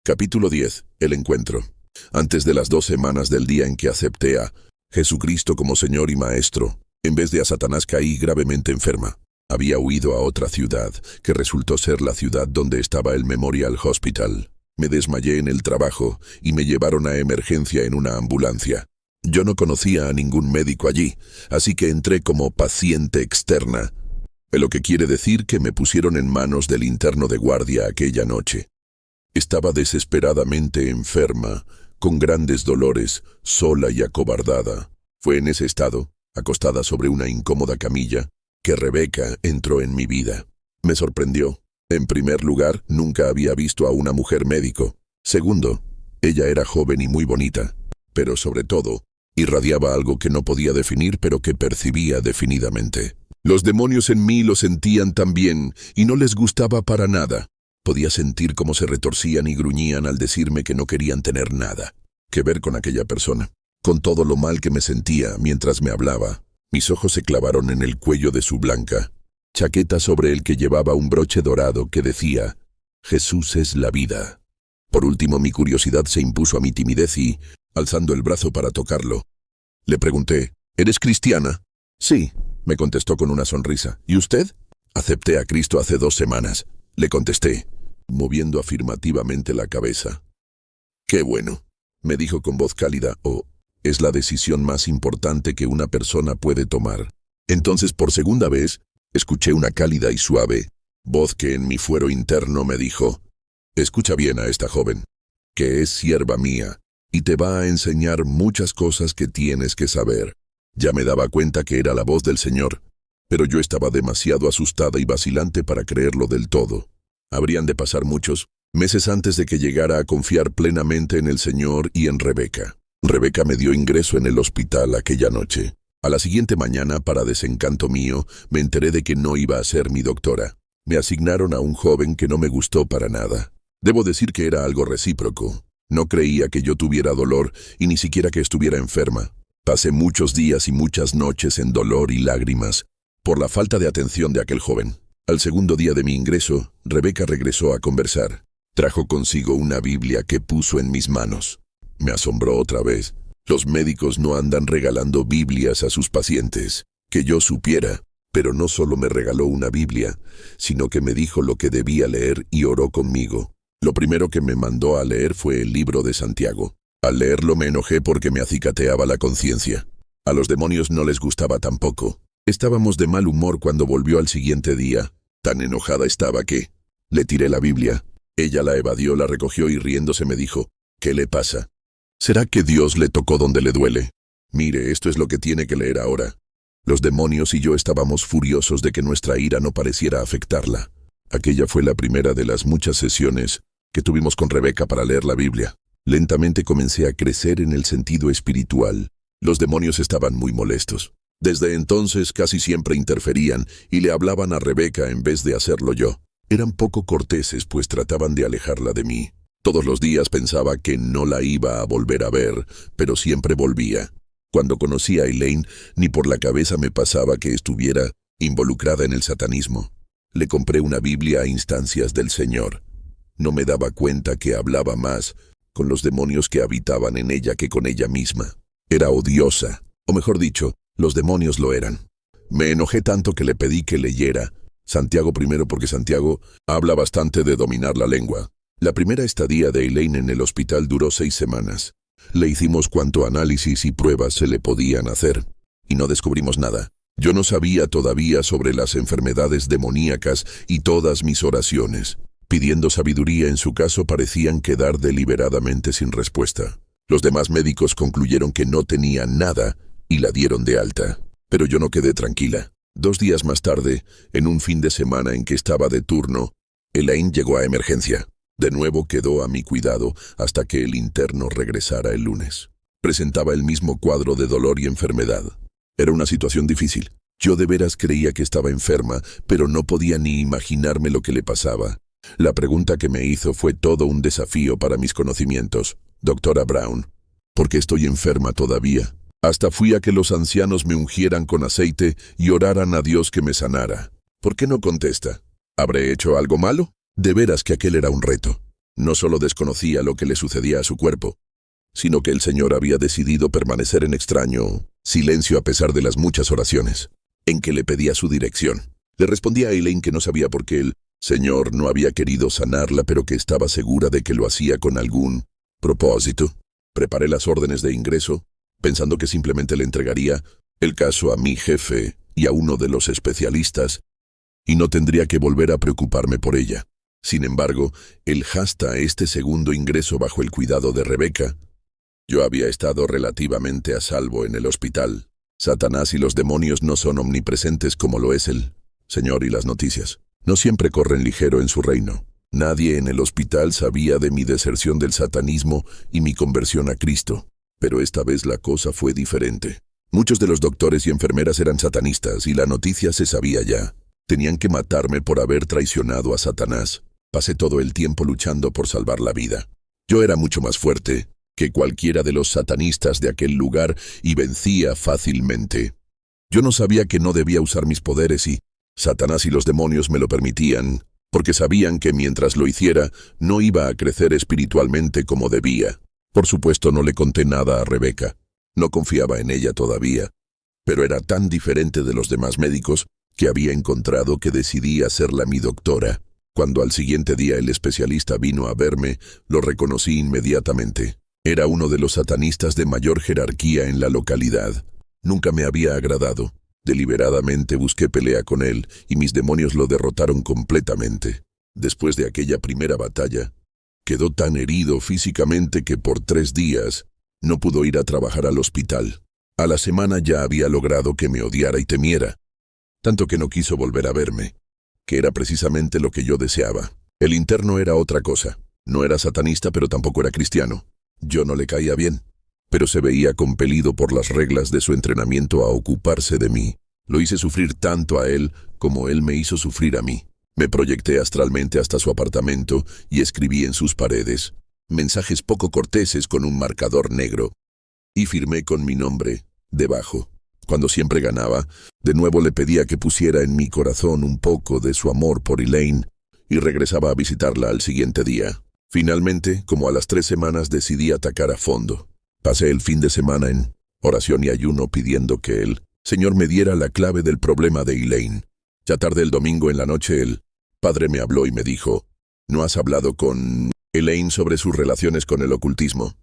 Capítulo 10. El encuentro. Antes de las 2 semanas del día en que acepté a Jesucristo como Señor y Maestro, en vez de a Satanás caí gravemente enferma. Había huido a otra ciudad, que resultó ser la ciudad donde estaba el Memorial Hospital. Me desmayé en el trabajo y me llevaron a emergencia en una ambulancia. Yo no conocía a ningún médico allí, así que entré como paciente externa, lo que quiere decir que me pusieron en manos del interno de guardia aquella noche. Estaba desesperadamente enferma, con grandes dolores, sola y acobardada. Fue en ese estado, acostada sobre una incómoda camilla, que Rebeca entró en mi vida. Me sorprendió. En primer lugar, nunca había visto a una mujer médico. Segundo, ella era joven y muy bonita. Pero sobre todo, irradiaba algo que no podía definir, pero que percibía definidamente. Los demonios en mí lo sentían también, y no les gustaba para nada. Podía sentir cómo se retorcían y gruñían al decirme que no querían tener nada que ver con aquella persona. Con todo lo mal que me sentía mientras me hablaba, mis ojos se clavaron en el cuello de su blanca chaqueta sobre el que llevaba un broche dorado que decía, Jesús es la vida. Por último, mi curiosidad se impuso a mi timidez y, alzando el brazo para tocarlo, le pregunté, ¿eres cristiana? Sí, me contestó con una sonrisa. ¿Y usted? Acepté a Cristo hace 2 semanas. Le contesté, moviendo afirmativamente la cabeza. «Qué bueno», me dijo con voz cálida, es la decisión más importante que una persona puede tomar. Entonces, por segunda vez, escuché una cálida y suave voz que en mi fuero interno me dijo, «Escucha bien a esta joven, que es sierva mía, y te va a enseñar muchas cosas que tienes que saber». Ya me daba cuenta que era la voz del Señor, pero yo estaba demasiado asustada y vacilante para creerlo del todo. Habrían de pasar muchos meses antes de que llegara a confiar plenamente en el Señor y en Rebeca. Rebeca me dio ingreso en el hospital aquella noche. A la siguiente mañana, para desencanto mío, me enteré de que no iba a ser mi doctora. Me asignaron a un joven que no me gustó para nada. Debo decir que era algo recíproco. No creía que yo tuviera dolor y ni siquiera que estuviera enferma. Pasé muchos días y muchas noches en dolor y lágrimas por la falta de atención de aquel joven. Al segundo día de mi ingreso, Rebeca regresó a conversar. Trajo consigo una Biblia que puso en mis manos. Me asombró otra vez. Los médicos no andan regalando Biblias a sus pacientes. Que yo supiera. Pero no solo me regaló una Biblia, sino que me dijo lo que debía leer y oró conmigo. Lo primero que me mandó a leer fue el libro de Santiago. Al leerlo me enojé porque me acicateaba la conciencia. A los demonios no les gustaba tampoco. Estábamos de mal humor cuando volvió al siguiente día. Tan enojada estaba que le tiré la Biblia. Ella la evadió, la recogió y riéndose me dijo, «¿Qué le pasa? ¿Será que Dios le tocó donde le duele? Mire, esto es lo que tiene que leer ahora». Los demonios y yo estábamos furiosos de que nuestra ira no pareciera afectarla. Aquella fue la primera de las muchas sesiones que tuvimos con Rebeca para leer la Biblia. Lentamente comencé a crecer en el sentido espiritual. Los demonios estaban muy molestos. Desde entonces casi siempre interferían y le hablaban a Rebeca en vez de hacerlo yo. Eran poco corteses, pues trataban de alejarla de mí. Todos los días pensaba que no la iba a volver a ver, pero siempre volvía. Cuando conocí a Elaine, ni por la cabeza me pasaba que estuviera involucrada en el satanismo. Le compré una Biblia a instancias del Señor. No me daba cuenta que hablaba más con los demonios que habitaban en ella que con ella misma. Era odiosa, o mejor dicho, los demonios lo eran. Me enojé tanto que le pedí que leyera Santiago primero porque Santiago habla bastante de dominar la lengua. La primera estadía de Elaine en el hospital duró 6 semanas. Le hicimos cuanto análisis y pruebas se le podían hacer, y no descubrimos nada. Yo no sabía todavía sobre las enfermedades demoníacas y todas mis oraciones, pidiendo sabiduría en su caso, parecían quedar deliberadamente sin respuesta. Los demás médicos concluyeron que no tenía nada y la dieron de alta. Pero yo no quedé tranquila. 2 días más tarde, en un fin de semana en que estaba de turno, Elaine llegó a emergencia. De nuevo quedó a mi cuidado hasta que el interno regresara el lunes. Presentaba el mismo cuadro de dolor y enfermedad. Era una situación difícil. Yo de veras creía que estaba enferma, pero no podía ni imaginarme lo que le pasaba. La pregunta que me hizo fue todo un desafío para mis conocimientos. «Doctora Brown, ¿por qué estoy enferma todavía?» Hasta fui a que los ancianos me ungieran con aceite y oraran a Dios que me sanara. ¿Por qué no contesta? ¿Habré hecho algo malo? De veras que aquel era un reto. No solo desconocía lo que le sucedía a su cuerpo, sino que el Señor había decidido permanecer en extraño silencio a pesar de las muchas oraciones en que le pedía su dirección. Le respondía a Elaine que no sabía por qué el Señor no había querido sanarla, pero que estaba segura de que lo hacía con algún propósito. Preparé las órdenes de ingreso, pensando que simplemente le entregaría el caso a mi jefe y a uno de los especialistas, y no tendría que volver a preocuparme por ella. Sin embargo, hasta este segundo ingreso bajo el cuidado de Rebeca, yo había estado relativamente a salvo en el hospital. Satanás y los demonios no son omnipresentes como lo es el Señor y las noticias. No siempre corren ligero en su reino. Nadie en el hospital sabía de mi deserción del satanismo y mi conversión a Cristo. Pero esta vez la cosa fue diferente. Muchos de los doctores y enfermeras eran satanistas y la noticia se sabía ya. Tenían que matarme por haber traicionado a Satanás. Pasé todo el tiempo luchando por salvar la vida. Yo era mucho más fuerte que cualquiera de los satanistas de aquel lugar y vencía fácilmente. Yo no sabía que no debía usar mis poderes y Satanás y los demonios me lo permitían, porque sabían que mientras lo hiciera no iba a crecer espiritualmente como debía. Por supuesto no le conté nada a Rebeca. No confiaba en ella todavía, pero era tan diferente de los demás médicos que había encontrado que decidí hacerla mi doctora. Cuando al siguiente día el especialista vino a verme, lo reconocí inmediatamente. Era uno de los satanistas de mayor jerarquía en la localidad. Nunca me había agradado. Deliberadamente busqué pelea con él y mis demonios lo derrotaron completamente. Después de aquella primera batalla, quedó tan herido físicamente que por 3 días no pudo ir a trabajar al hospital. A la semana ya había logrado que me odiara y temiera, tanto que no quiso volver a verme, que era precisamente lo que yo deseaba. El interno era otra cosa. No era satanista, pero tampoco era cristiano. Yo no le caía bien, pero se veía compelido por las reglas de su entrenamiento a ocuparse de mí. Lo hice sufrir tanto a él como él me hizo sufrir a mí. Me proyecté astralmente hasta su apartamento y escribí en sus paredes mensajes poco corteses con un marcador negro y firmé con mi nombre debajo. Cuando siempre ganaba, de nuevo le pedía que pusiera en mi corazón un poco de su amor por Elaine y regresaba a visitarla al siguiente día. Finalmente, como a las 3 semanas, decidí atacar a fondo. Pasé el fin de semana en oración y ayuno pidiendo que el Señor me diera la clave del problema de Elaine. Ya tarde el domingo en la noche el padre me habló y me dijo: ¿No has hablado con Elaine sobre sus relaciones con el ocultismo?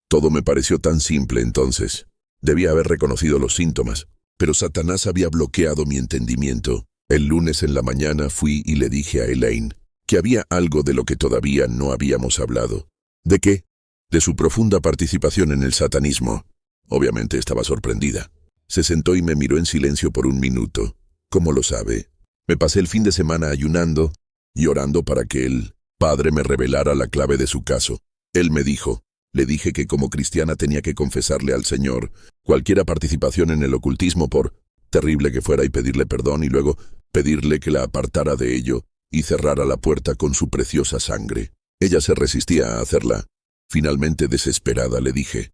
Todo me pareció tan simple entonces. Debía haber reconocido los síntomas, pero Satanás había bloqueado mi entendimiento. El lunes en la mañana fui y le dije a Elaine que había algo de lo que todavía no habíamos hablado. ¿De qué? De su profunda participación en el satanismo. Obviamente estaba sorprendida. Se sentó y me miró en silencio por 1 minuto. ¿Cómo lo sabe? Me pasé el fin de semana ayunando y orando para que el padre me revelara la clave de su caso. Él me dijo: le dije que como cristiana tenía que confesarle al Señor cualquier participación en el ocultismo, por terrible que fuera, y pedirle perdón y luego pedirle que la apartara de ello y cerrara la puerta con su preciosa sangre. Ella se resistía a hacerla. Finalmente, desesperada, le dije: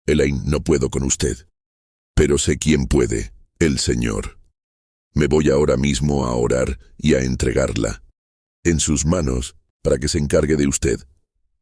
Elaine, no puedo con usted. Pero sé quién puede, el Señor. Me voy ahora mismo a orar y a entregarla en sus manos para que se encargue de usted.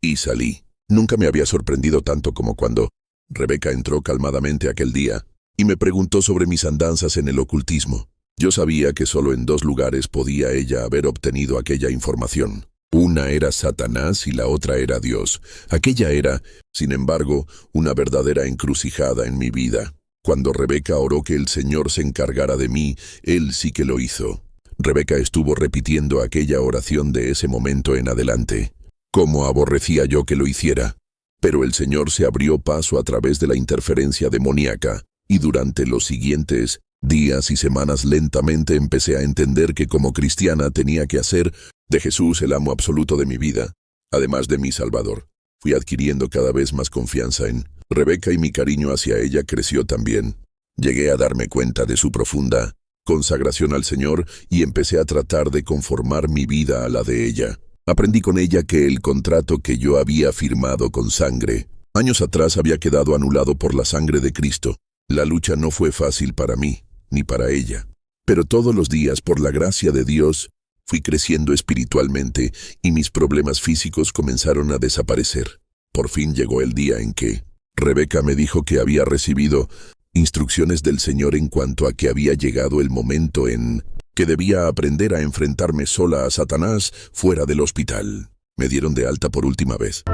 Y salí. Nunca me había sorprendido tanto como cuando Rebeca entró calmadamente aquel día y me preguntó sobre mis andanzas en el ocultismo. Yo sabía que solo en 2 lugares podía ella haber obtenido aquella información. Una era Satanás y la otra era Dios. Aquella era, sin embargo, una verdadera encrucijada en mi vida. Cuando Rebeca oró que el Señor se encargara de mí, Él sí que lo hizo. Rebeca estuvo repitiendo aquella oración de ese momento en adelante. Cómo aborrecía yo que lo hiciera. Pero el Señor se abrió paso a través de la interferencia demoníaca, y durante los siguientes días y semanas lentamente empecé a entender que como cristiana tenía que hacer de Jesús el amo absoluto de mi vida, además de mi Salvador. Fui adquiriendo cada vez más confianza en Rebeca y mi cariño hacia ella creció también. Llegué a darme cuenta de su profunda consagración al Señor y empecé a tratar de conformar mi vida a la de ella. Aprendí con ella que el contrato que yo había firmado con sangre años atrás había quedado anulado por la sangre de Cristo. La lucha no fue fácil para mí, ni para ella. Pero todos los días, por la gracia de Dios, Fui creciendo espiritualmente y mis problemas físicos comenzaron a desaparecer. Por fin llegó el día en que Rebeca me dijo que había recibido instrucciones del Señor en cuanto a que había llegado el momento en que debía aprender a enfrentarme sola a Satanás fuera del hospital. Me dieron de alta por última vez.